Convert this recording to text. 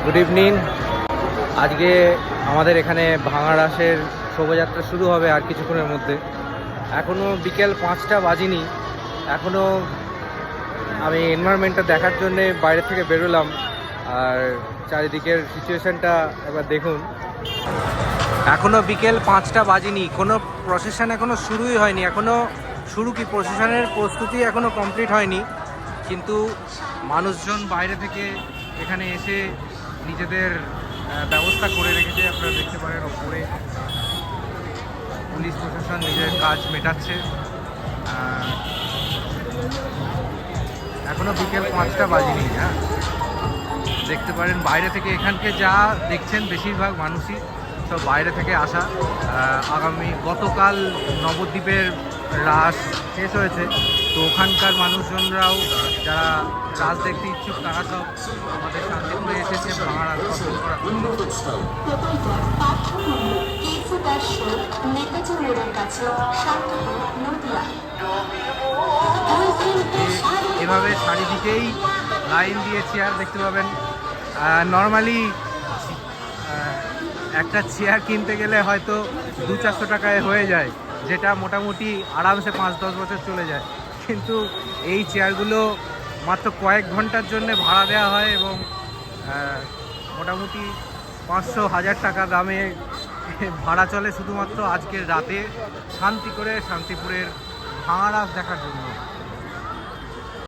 Good evening. আজকে আমাদের এখানে ভাঙাড়াসের শোভাযাত্রা শুরু হবে আর কিছুক্ষণের মধ্যে। এখনও বিকেল 5টা বাজেনি। এখনও আমি এনভায়রনমেন্টটা দেখার জন্যে বাইরে থেকে বেরোলাম। আর চারিদিকের সিচুয়েশানটা এবার দেখুন। এখনও বিকেল 5টা বাজেনি, কোনো প্রসেশন এখনও শুরুই হয়নি। এখনও প্রসেশনের প্রস্তুতি এখনও কমপ্লিট হয়নি, কিন্তু মানুষজন বাইরে থেকে এখানে এসে নিজেদের ব্যবস্থা করে রেখেছে। আপনারা দেখতে পারেন ওপরে পুলিশ প্রশাসন নিজের কাজ মেটাচ্ছে। এখনও বিকেল 5টা বাজেনি। হ্যাঁ, দেখতে পারেন বাইরে থেকে, এখানকে যা দেখছেন বেশিরভাগ মানুষই সব বাইরে থেকে আসা। গতকাল নবদ্বীপের রাস শেষ হয়েছে, তো ওখানকার মানুষজনরাও যারা রাস দেখতে ইচ্ছুক তারা সব আমাদের শান্তিপুরে এসেছে ভাঙাড়া দর্শন করার জন্য। এভাবে চারিদিকেই লাইন দিয়ে চেয়ার দেখতে পাবেন। নর্মালি একটা চেয়ার কিনতে গেলে হয়তো 200-400 টাকায় হয়ে যায়, যেটা মোটামুটি আরামসে 5-10 বছর চলে যায়। কিন্তু এই চেয়ারগুলো মাত্র কয়েক ঘন্টার জন্য ভাড়া দেওয়া হয় এবং মোটামুটি 500-1000 টাকা দামে ভাড়া চলে শুধুমাত্র আজকের রাতে শান্তি করে শান্তিপুরের ভাঙাড়াস দেখার জন্য।